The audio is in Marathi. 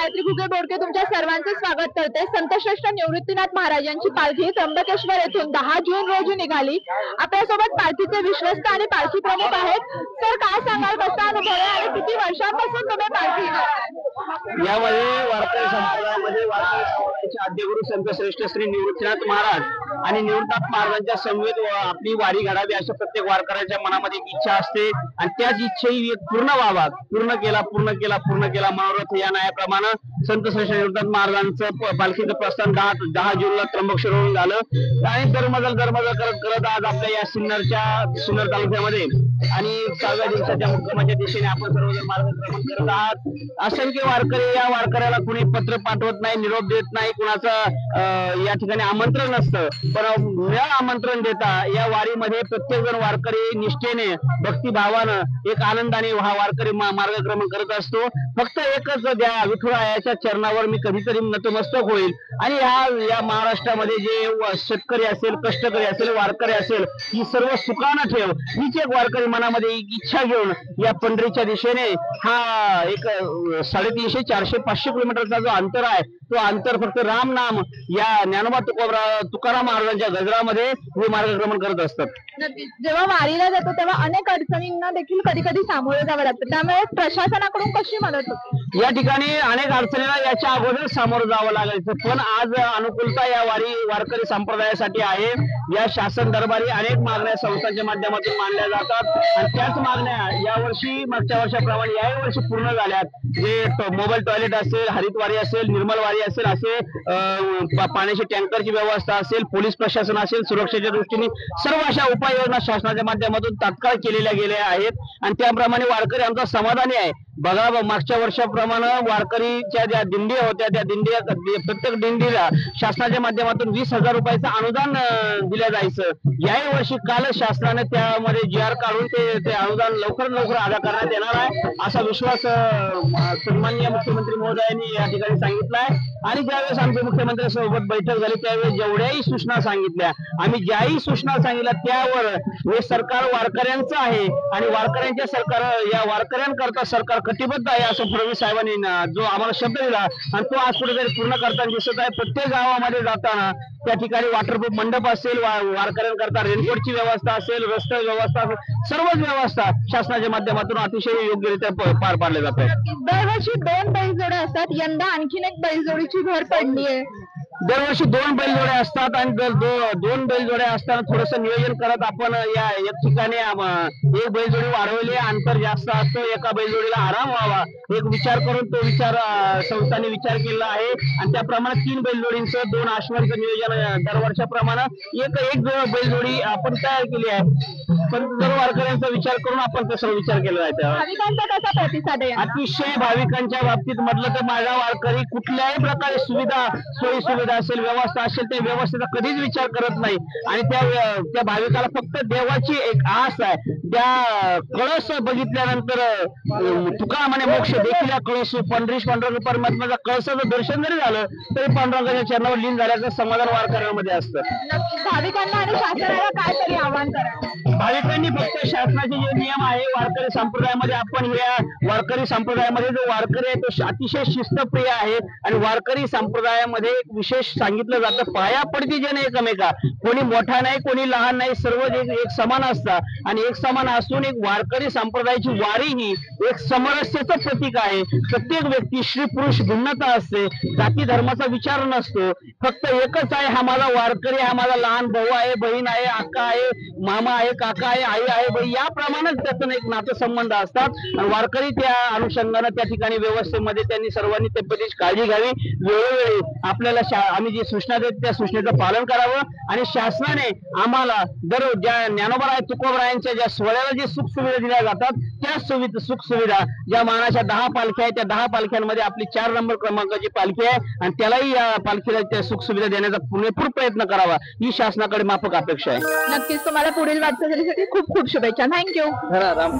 गायत्री घुगे बोडके तुमच्या सर्वांचे स्वागत करते। संतश्रेष्ठ निवृत्तीनाथ महाराज यांची पालखी त्र्यंबकेश्वर येथून 10 जून रोजी निघाली। आपल्यासोबत पालखीचे विश्वस्त आणि पालखी प्रमुख आहेत। तर काय सांगाल, कसा अनुभव आहे आणि किती वर्षांपासून तुम्ही पालखी यामध्ये वारकरी संप्रदायामध्ये वारकरी आद्यगुरु संत श्रेष्ठ श्री निवृत्तीनाथ महाराज आणि निवृत्तीनाथ महाराजांच्या समवेत आपली वारी घडावी अशा प्रत्येक वारकऱ्याच्या मनामध्ये एक इच्छा असते आणि त्याच इच्छेही पूर्ण व्हावा। पूर्ण केला मनोरथ या न्यायाप्रमाणे संत श्रेष्ठ निवृत्तीनाथ महाराजांचं पालखीचं प्रस्थान 10 जूनला त्र्यंबकेश्वरहून झालं आणि दरमजल करत आज आपल्या या सिन्नर तालुक्यामध्ये आणि 6व्या दिवसाच्या मुक्कामाच्या दिशेने आपण सर्वजण मार्गक्रमण करत आहात। असंख्य वारकरी, या वारकऱ्याला कुणी पत्र पाठवत नाही, निरोप देत नाही, कुणाचं या ठिकाणी आमंत्रण नसतं, पण न आमंत्रण देता या वारीमध्ये प्रत्येक जण वारकरी निष्ठेने भक्तिभावानं एक आनंदाने हा वारकरी मार्गक्रमण करत असतो। फक्त एकच द्या, विठुरायाच्या चरणावर मी कधीतरी नतमस्तक होईल। आणि या महाराष्ट्रामध्ये जे शेतकरी असेल, कष्टकरी असेल, वारकरी असेल, ही सर्व सुखानं ठेव हीच एक वारकरी मनामध्ये एक इच्छा घेऊन या पंढरीच्या दिशेने हा एक 350-400-500 किलोमीटरचा जो अंतर आहे, तो अंतर फक्त राम नाम या ज्ञानोबा तुकाराम महाराजांच्या गजरामध्ये हे मार्गक्रमण करत असतात। जेव्हा वारीला जातो तेव्हा अनेक अडचणींना देखील कधी कधी सामोरे जावं लागतं, त्यामुळे प्रशासनाकडून कशी मदत होते? या ठिकाणी अनेक अडचणींना याच्या अगोदर सामोरं जावं लागायचं, पण आज अनुकूलता या वारकरी संप्रदायासाठी आहे। या शासन दरबारी अनेक मागण्या संस्थांच्या माध्यमातून मांडल्या जातात आणि त्याच मागण्या यावर्षी मागच्या वर्षाप्रमाणे याही वर्षी पूर्ण झाल्यात। जे मोबाईल टॉयलेट असेल, हरितवारी असेल, निर्मल वारी असेल, असे पाण्याची टँकरची व्यवस्था असेल, पोलीस प्रशासन असेल, सुरक्षेच्या दृष्टीने सर्व अशा उपाययोजना शासनाच्या माध्यमातून तात्काळ केलेल्या गेल्या आहेत आणि त्याप्रमाणे वारकरी आमचा समाधानी आहे। बघा, मागच्या वर्षाप्रमाणे वारकरीच्या ज्या दिंड्या होत्या त्या प्रत्येक दिंडीला शासनाच्या माध्यमातून 20,000 रुपयाचं अनुदान दिलं जायचं। याही वर्षी काल शासनाने त्यामध्ये GR काढून ते अनुदान लवकर अदा करण्यात येणार आहे असा विश्वास सन्माननीय मुख्यमंत्री महोदयांनी या ठिकाणी सांगितला आहे। आणि ज्यावेळेस आमच्या मुख्यमंत्र्यांसोबत बैठक झाली त्यावेळेस जेवढ्याही सूचना सांगितल्या, आम्ही ज्याही सूचना सांगितल्या त्यावर हे सरकार वारकऱ्यांचं आहे आणि वारकऱ्यांच्या सरकार या वारकऱ्यांकरता सरकार कटिबद्ध आहे असं फडणवीस साहेबांनी जो आम्हाला शब्द दिला आणि तो आज कुठेतरी पूर्ण करताना दिसत आहे। प्रत्येक गावामध्ये जाताना त्या ठिकाणी वॉटरप्रूफ मंडप असेल, वारकऱ्यांकरता रेनकोटची व्यवस्था असेल, रस्ते व्यवस्था असेल, सर्वच व्यवस्था शासनाच्या माध्यमातून अतिशय योग्यरित्या पार पाडल्या जातात। दरवर्षी 2 बैलजोड्या असतात, यंदा आणखीन एक बैलजोडीची भर पडली आहे। दरवर्षी 2 बैलजोड्या असतात आणि 2 बैलजोड्या असताना थोडस नियोजन करत आपण या एक ठिकाणी एक बैलजोडी वाढवली, अंतर जास्त असतो, एका बैलजोडीला आराम व्हावा एक विचार करून तो विचार संस्थांनी विचार केला आहे आणि त्याप्रमाणे 3 बैलजोडींचं 2 अश्वांचं नियोजन दरवर्षाप्रमाणे एक बैलजोडी आपण तयार केली आहे। पण सर्व वारकऱ्यांचा विचार करून आपण तसा विचार केला आहे। भाविकांचा कसा प्रतिसाद आहे? अतिशय भाविकांच्या बाबतीत म्हटलं तर माझा वारकरी कुठल्याही प्रकारे सोयी सुविधा असेल, व्यवस्था असेल, त्या व्यवस्थेचा कधीच विचार करत नाही आणि त्या भाविकाला फक्त देवाची एक आस आहे। त्या कळस बघितल्यानंतर तुकारामाने मोक्ष देखील या कळस पंढरीश परमात्म्याचा कळसाचं दर्शन जरी झालं तरी पांडुरंगाच्या चरणावर लीन झाल्याचं समाधान वारकऱ्यांमध्ये असतं। भाविकांना आणि शासनाला काय तरी आवाहन करा? भाविकांनी फक्त शासनाचे जे नियम आहे वारकरी संप्रदायामध्ये, आपण या वारकरी संप्रदायामध्ये जो वारकरी आहे तो अतिशय शिस्तप्रिय आहे आणि वारकरी संप्रदायामध्ये एक विशेष सांगितलं जातं, पाया पडती जन एकमेका, कोणी मोठा नाही कोणी लहान नाही, सर्व एक समान असतात आणि एक समान असून एक वारकरी संप्रदायाची वारी ही एक समरस्याचं प्रतीक आहे। प्रत्येक व्यक्ती स्त्री पुरुष भिन्नता असते, जाती धर्माचा विचार नसतो, फक्त एकच आहे, हा माझा वारकरी, हा माझा लहान भाऊ आहे, बहीण आहे, अक्का आहे, मामा आहे, काका आहे, आई आहे, बाई, याप्रमाणेच त्यातून एक नातेसंबंध असतात आणि वारकरी त्या अनुषंगाने त्या ठिकाणी व्यवस्थेमध्ये त्यांनी सर्वांनी त्या पद्धतीची काळजी घ्यावी। वेळोवेळी आपल्याला आम्ही जी सूचना देत त्या सूचनेचं पालन करावं आणि शासनाने आम्हाला ज्या ज्ञानोबा तुकोबरायांच्या ज्या सोहळ्याला जी सुख सुविधा दिल्या जातात त्या सुख सुविधा ज्या मानाच्या 10 पालख्या आहेत त्या 10 पालख्यांमध्ये आपली 4 नंबर क्रमांकाची पालखी आहे आणि त्यालाही या पालखीला त्या सुख सुविधा देण्याचा पुरेपूर प्रयत्न करावा ही शासनाकडे माफक अपेक्षा आहे। नक्कीच तुम्हाला पुढील वाटचालीसाठी खूप खूप शुभेच्छा। थँक्यू। राम।